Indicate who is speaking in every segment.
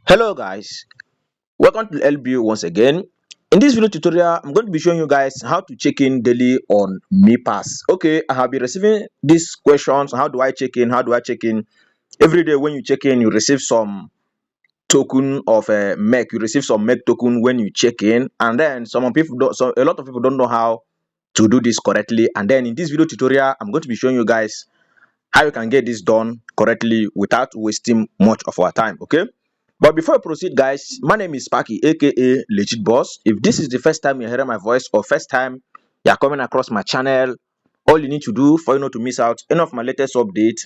Speaker 1: Hello guys, welcome to LBU once again. In this video tutorial, I'm going to be showing you guys how to check in daily on mepass. Okay, I have been receiving these questions. How do I check in? How do I check in? Every day when you check in, you receive some token of a MEC. You receive some MEC token when you check in, and then some people don't. So a lot of people don't know how to do this correctly. And then in this video tutorial, I'm going to be showing you guys how you can get this done correctly without wasting much of our time. Okay, but before I proceed guys, my name is Sparky, aka Legit Boss. If this is the first time you're hearing my voice or first time you're coming across my channel, all you need to do for you not to miss out any of my latest updates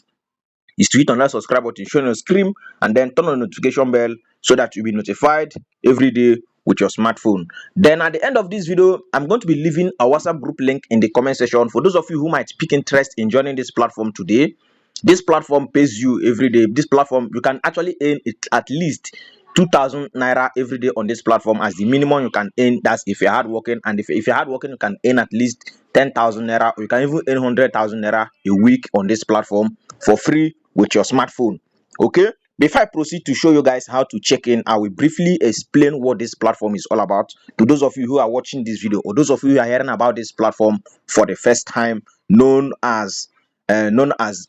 Speaker 1: is to hit on that subscribe button showing on your screen and then turn on the notification bell so that you'll be notified every day with your smartphone. Then at the end of this video, I'm going to be leaving a WhatsApp group link in the comment section for those of you who might pick interest in joining this platform today. This platform pays you every day. This platform, you can actually earn it at least 2,000 naira every day on this platform as the minimum you can earn. That's if you're hardworking, and if you're hardworking, you can earn at least 10,000 naira, or you can even earn 100,000 naira a week on this platform for free with your smartphone. Okay, before I proceed to show you guys how to check in, I will briefly explain what this platform is all about to those of you who are watching this video, or those of you who are hearing about this platform for the first time, known as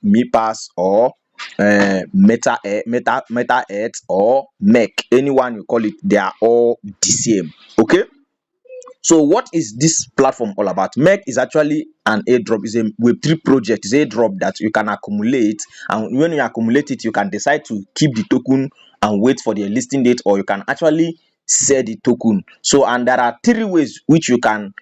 Speaker 1: mepass or meta Earth or MEC. Anyone you call it, they are all the same. Okay, so what is this platform all about? MEC is actually an airdrop. Is a Web3 project. It's a airdrop that you can accumulate, and when you accumulate it, you can decide to keep the token and wait for the listing date, or you can actually sell the token. So, and there are three ways which you can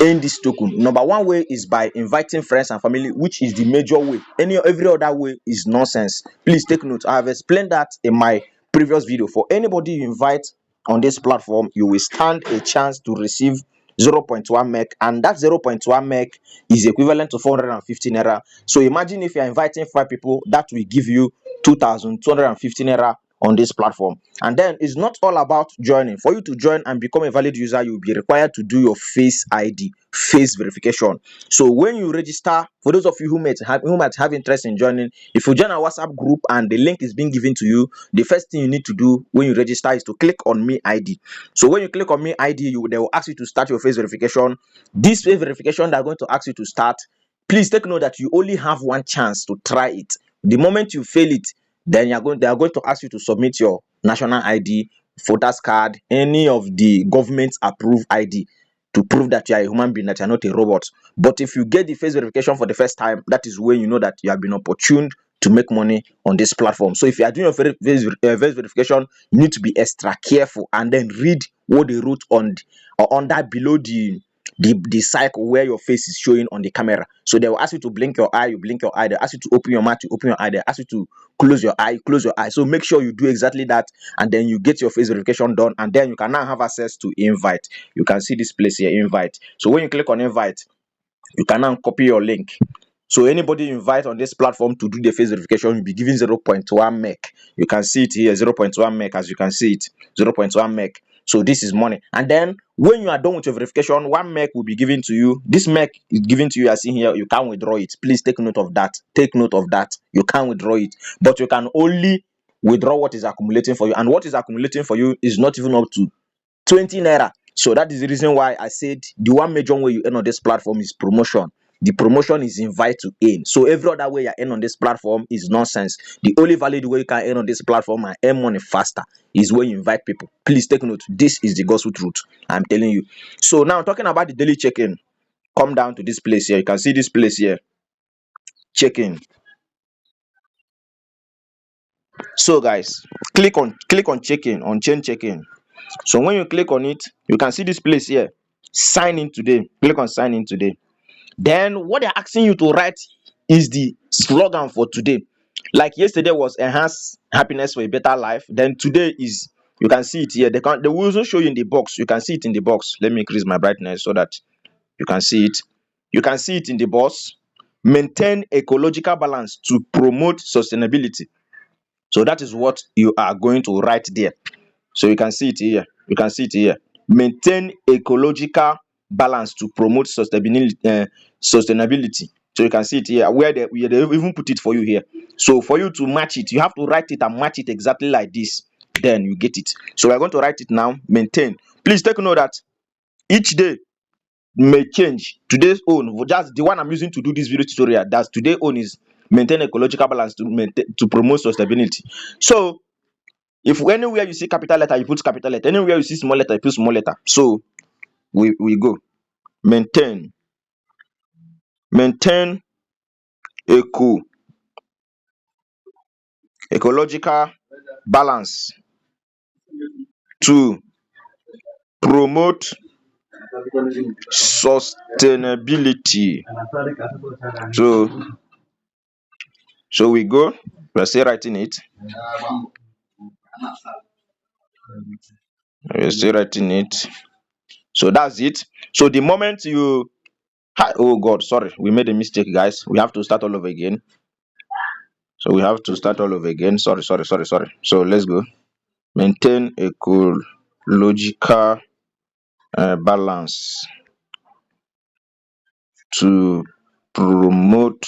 Speaker 1: earn this token. Number one way is by inviting friends and family, which is the major way. Every other way is nonsense. Please take note. I have explained that in my previous video. For anybody you invite on this platform, you will stand a chance to receive 0.1 meg, and that 0.1 meg is equivalent to 450 naira. So imagine if you're inviting 5 people, that will give you 2,250 naira on this platform. And then it's not all about joining. For you to join and become a valid user, you'll be required to do your face ID, face verification. So when you register, for those of you who might have interest in joining, if you join a WhatsApp group and the link is being given to you, the first thing you need to do when you register is to click on me ID. So when you click on me ID, they will ask you to start your face verification. This face verification they're going to ask you to start, please take note that you only have one chance to try it. The moment you fail it, then they are going to ask you to submit your national ID, voters card, any of the government approved ID to prove that you are a human being, that you are not a robot. But if you get the face verification for the first time, that is when you know that you have been opportuned to make money on this platform. So if you are doing your face verification, you need to be extra careful and then read what they wrote on or under below the cycle where your face is showing on the camera. So they will ask you to blink your eye, you blink your eye. They ask you to open your mouth, you open your eye. They ask you to close your eye, close your eye. So make sure you do exactly that, and then you get your face verification done, and then you can now have access to invite. You can see this place here, invite. So when you click on invite, you can now copy your link. So anybody you invite on this platform to do the face verification will be given 0.1 meg. You can see it here, 0.1 meg, as you can see it, 0.1 meg. So this is money. And then when you are done with your verification, 1 meg will be given to you. This meg is given to you as in here. You can't withdraw it. Please take note of that. Take note of that. You can't withdraw it, but you can only withdraw what is accumulating for you. And what is accumulating for you is not even up to 20 naira. So that is the reason why I said the one major way you earn on this platform is promotion. The promotion is invite to earn. So every other way you earn on this platform is nonsense. The only valid way you can earn on this platform and earn money faster is when you invite people. Please take note. This is the gospel truth I'm telling you. So now talking about the daily check-in, come down to this place here. You can see this place here, check-in. So guys, click on check-in, on chain check-in. So when you click on it, you can see this place here, sign in today. Click on sign in today. Then what they're asking you to write is the slogan for today. Like yesterday was enhance happiness for a better life. Then today is, you can see it here. They will also show you in the box. You can see it in the box. Let me increase my brightness so that you can see it. You can see it in the box. Maintain ecological balance to promote sustainability. So that is what you are going to write there. So you can see it here. You can see it here. Maintain ecological balance to promote sustainability. So you can see it here where they even put it for you here. So for you to match it, you have to write it and match it exactly like this. then you get it. So we're going to write it now. Maintain. Please take note that each day may change. Today's own, just the one I'm using to do this video tutorial, that's today own is maintain ecological balance to maintain, to promote sustainability. So if anywhere you see capital letter, you put capital letter. Anywhere you see small letter, you put small letter. So we go maintain eco ecological balance to promote sustainability. So we go, we're still writing it. We're still writing it. So that's it. So the moment you oh god, sorry, we made a mistake, guys. We have to start all over again. So we have to start all over again. Sorry. So let's go. Maintain ecological balance to promote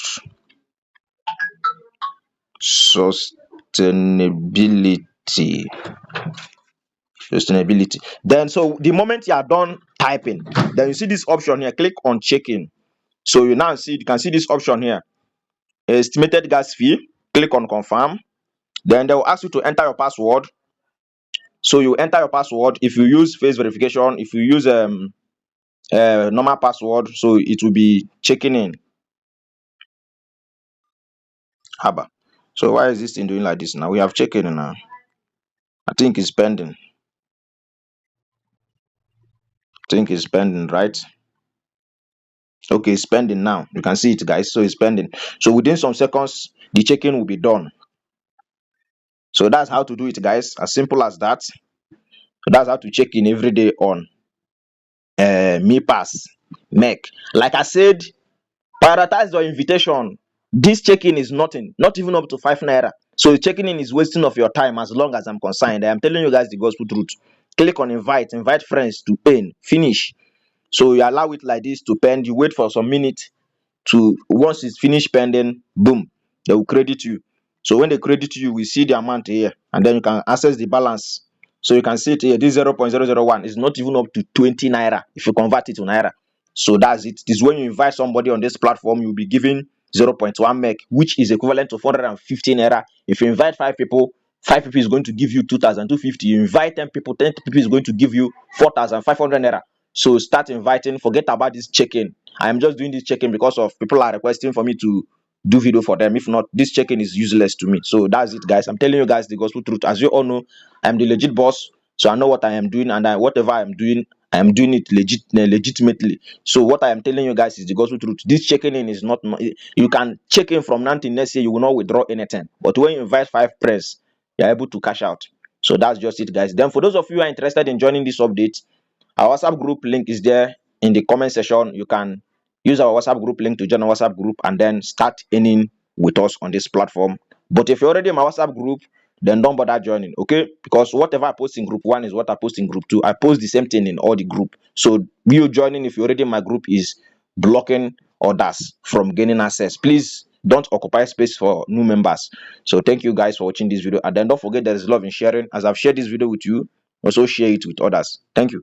Speaker 1: sustainability. Then so the moment you are done typing, then you see this option here, click on check-in. So you now see, you can see this option here, estimated gas fee. Click on confirm. Then they will ask you to enter your password. So you enter your password. If you use face verification, if you use normal password, so it will be checking in. Haba. So why is this thing doing like this now? We have check-in now. I think it's pending. Right? Okay, it's pending now. You can see it, guys. So it's pending. So within some seconds, the check-in will be done. So that's how to do it, guys. As simple as that. So that's how to check in every day on mepass mec. Like I said, prioritize your invitation. This check-in is nothing, not even up to 5 naira. So checking in is wasting of your time as long as I'm concerned. I am telling you guys the gospel truth. Click on invite friends to earn, finish. So you allow it like this to pend. You wait for some minutes to, once it's finished pending, boom, they will credit you. So when they credit you, we see the amount here, and then you can access the balance. So you can see it here, this 0.001 is not even up to 20 naira if you convert it to naira. So that's it. This is when you invite somebody on this platform, you'll be given 0.1 meg, which is equivalent to 450 naira. If you invite 5 people, 5 people is going to give you 2,250. You invite 10 people, 10 people is going to give you 4,500 naira. So start inviting. Forget about this check-in. I am just doing this check-in because of people are requesting for me to do video for them. If not, this check-in is useless to me. So that's it, guys. I'm telling you guys the gospel truth. As you all know, I'm the legit boss. So I know what I am doing, and whatever I am doing it legitimately. So what I am telling you guys is the gospel truth. This checking in is not, you can check in from now till next year, you will not withdraw anything. But when you invite 5 friends, you're able to cash out. So that's just it, guys. Then for those of you who are interested in joining this update, our WhatsApp group link is there in the comment section. You can use our WhatsApp group link to join our WhatsApp group and then start earning with us on this platform. But if you're already in my WhatsApp group, then don't bother joining, okay? Because whatever I post in group 1 is what I post in group 2. I post the same thing in all the group. So you joining, if you're already in my group, is blocking others from gaining access. Please don't occupy space for new members. So thank you guys for watching this video, and then don't forget there is love in sharing. As I've shared this video with you, also share it with others. Thank you.